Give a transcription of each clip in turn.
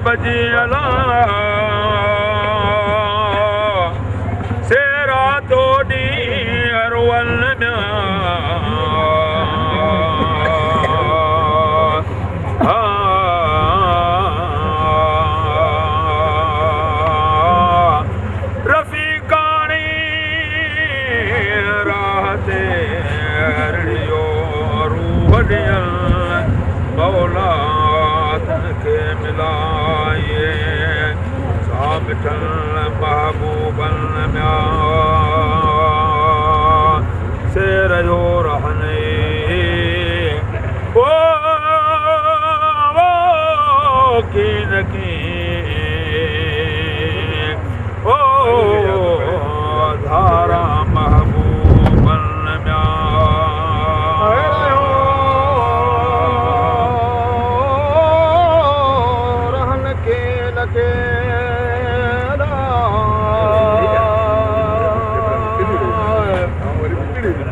बजी अला सेरा तोड़ी अरवल रफ़ीकाणी राहते अरियो रूह ॾियण मौलात के मिलाए साबितन महबूबन म्या से रहो रहने ओ की नकी ओ धारा महबूबन म्या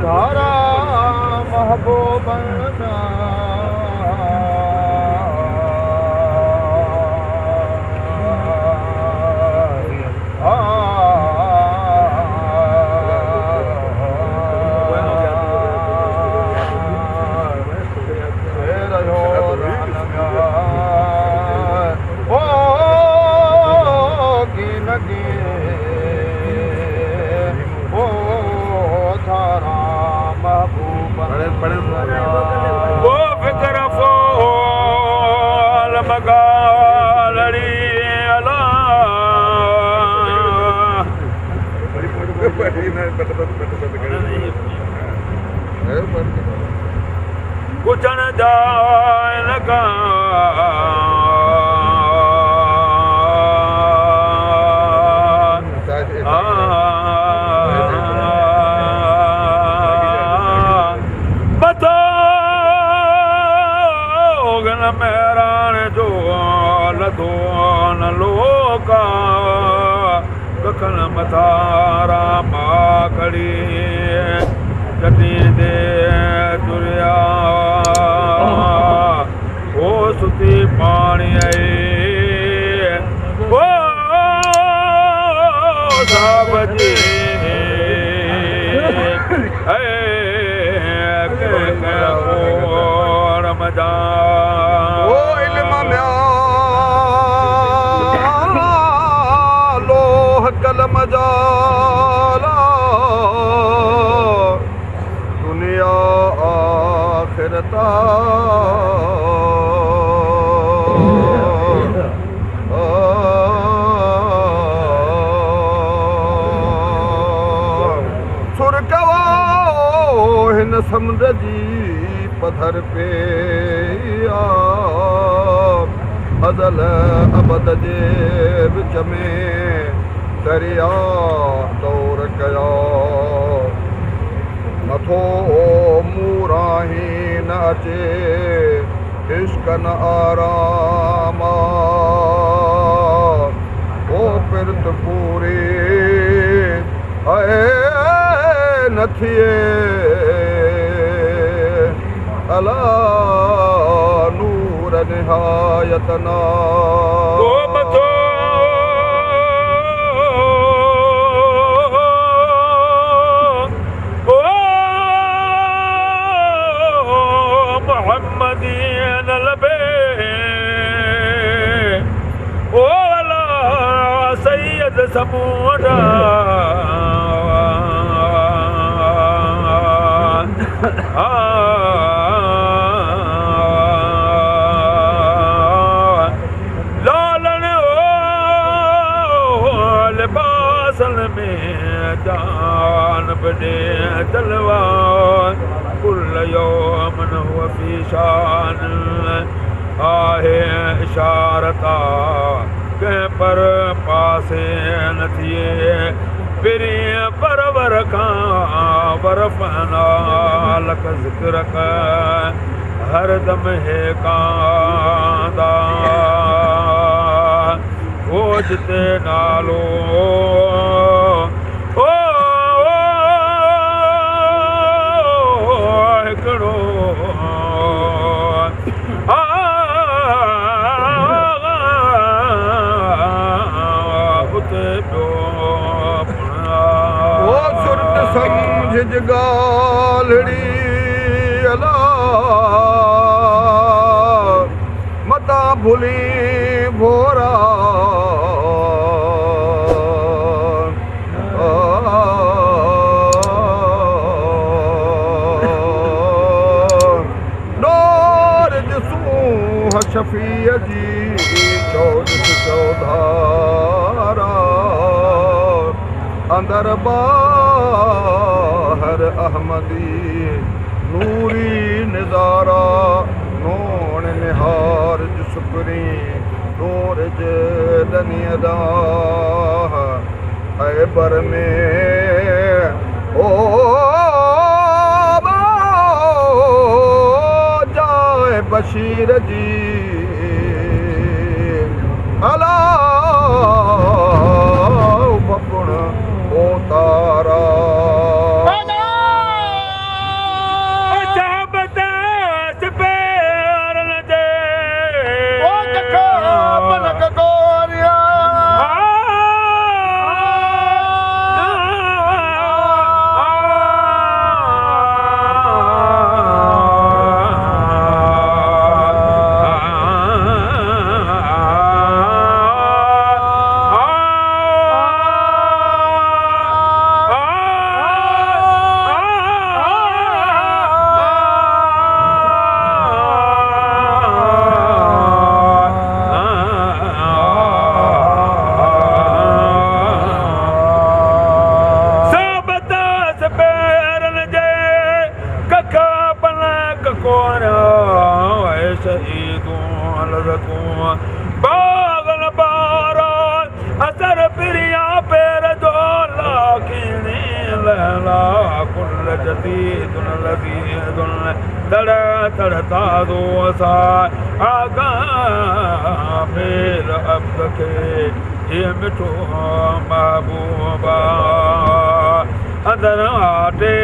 धारा महबूबन वो फिक्र फोल मगालड़ी अला कुचन जाए लगा मेरान जो लधो न लोका कखन मथारा माकड़ी जटी दे तुरिया ओ सुती पानी आई ओ साबजी मजा ओ इल्म म्या लोह कलम जाला दुनिया आखिरता सुरकवा हिन समुंड जी पत्थर पे अदल अबद जे विच में दरिया दौर कया नथो मूराही न अचे इश्क न आराम ओ पिरत पूरी न थिए अला नूर निहायतना मोहम्मदीन लबे ओ अला सैयद समूदा लालन लिबासल में जान बदे तलवा कुल यौमन हुआ फी शान आहे इशारता के पर पासे न थिए पिरी परवर खां बरफना लक ज़िक्र हर दम है कांदा वो जिते नालो ओ हिकिड़ो झिझ गालड़ी अला मता भुली भोरा शफीअ जी चौदिस चौधारा अंदर बाहर अहमदी नूरी निज़ारा नोण निहार जुसुकरी नूर जे दनियदा ऐबर में ओ जाए बशीर जी अला बपुण ओ तारा बागन बारा असर प्रिया पेर जो लाखिनी लहला कुल जदीदुन लजीदुन तड़ तड़ता दो सा आगा मेर अब्द के ये मिठो महबूबा अंदर आटे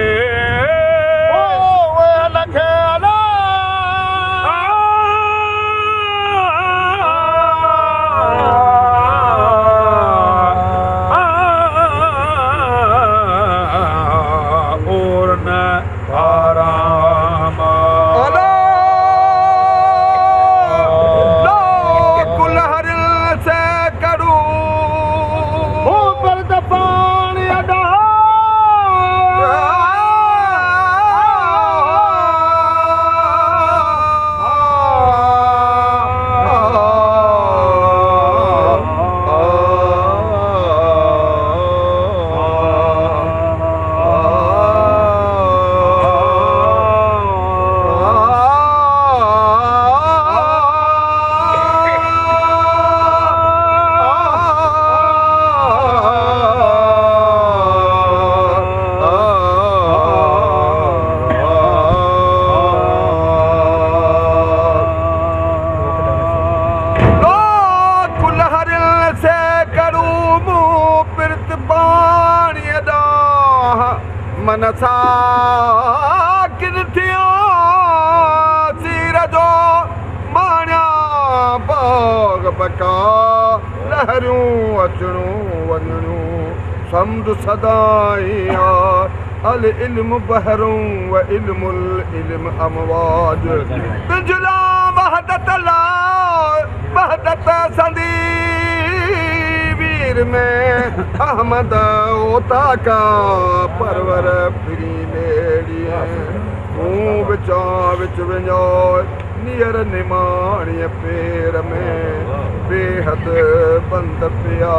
मनसा किरथिया सीर जो माण्या बाग बका लहरियूं अचणूं वञणूं समुंड सदाईं अल इल्म बहरूं व इल्मुल इल्म अमवाज बिजला वहदत ला वहदत संदी वीर में अहमद ओता का परवर फिरी लेड़ी तूं विचा विच वञो नियर निमाणीअ पेर में बेहद बंद पिया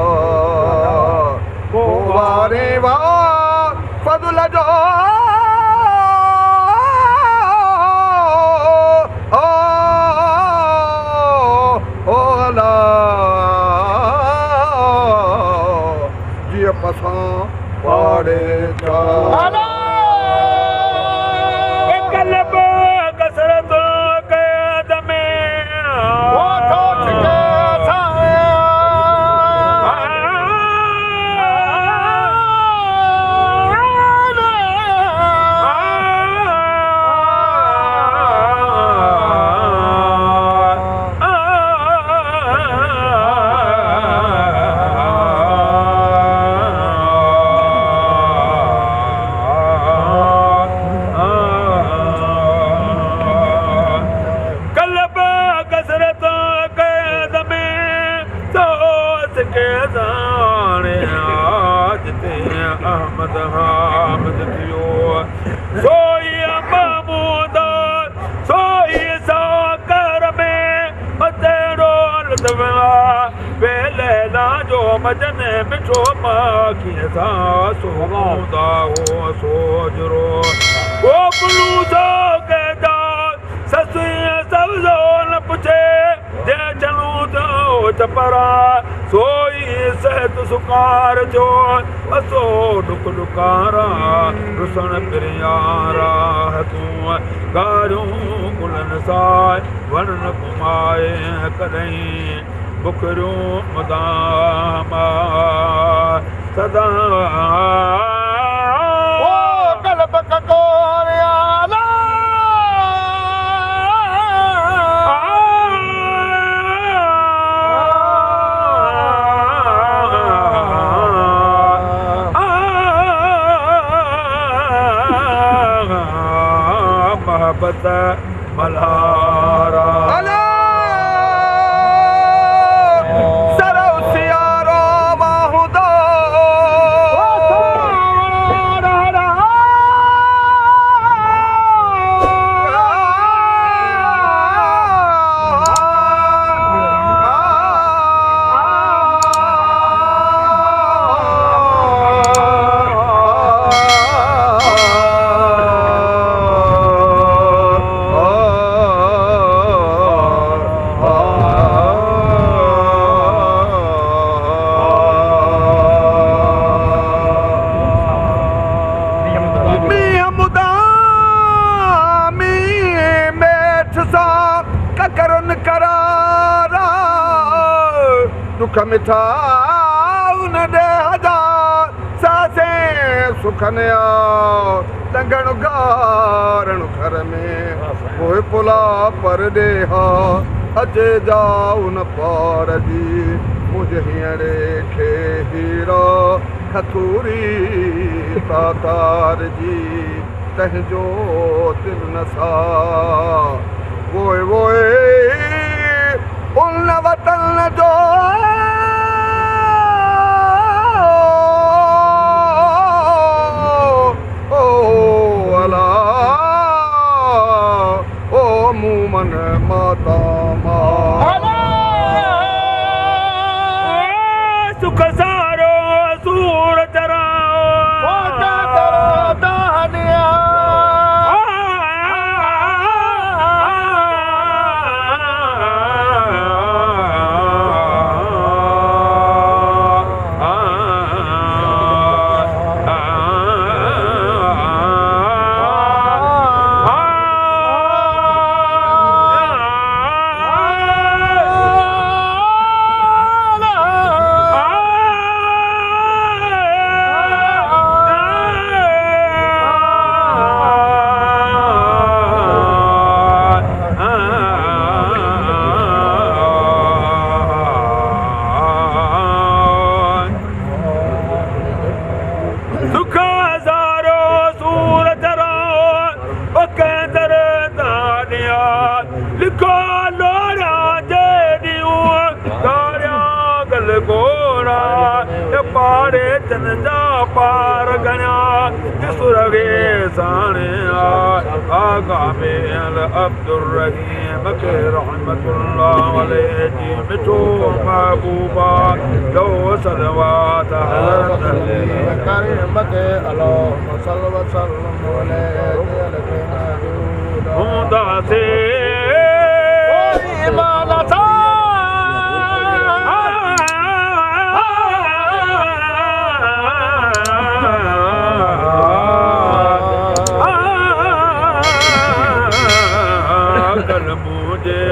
को वारे वाह फज़ल जो ओला जीअं पसां पाड़े जा हामिद थियो सोई महमूद सोई साकर में तेरो लतवा बेलैला जो मजन मिठो माखी सा सोदा हो सोजरो वो बलूदो के दा ससुई सबजो न पुछे दे चलूं तो चपरा सोई सहत सुकार जो असो डुक डुकारा रुसन प्रियारा तू गारूं गुलन साय वन न घुमाए कदई बुखरूं मुदामा सदा ओ कल्ब ककोरिया मोहब्बत मल्हारा सरसियारो बाहुदो करुन करारा दुख मिठा उन दे हजार सासे सुखन टंगण गारण घर में कोई पुला पर देहा अचे जाउन पार जी मुझे हींअरे खे हीरा खथूरी तातार जी तंहिंजो दिल नसा वोए वोए उन वतन जो ओ अला ओ मूमन माता मा सुख सारो सूर चरा पारे चंदा पार गया सुरगे साने आगा में अल अब्दुल रहीम के रहमतुल्लाह अलैहि जी मिठो महबूबा लो सलवात हज़रत करीम के अल्लाह सल्लल्लाहु अलैहि वसल्लम हुदा से माला सा कल मुझे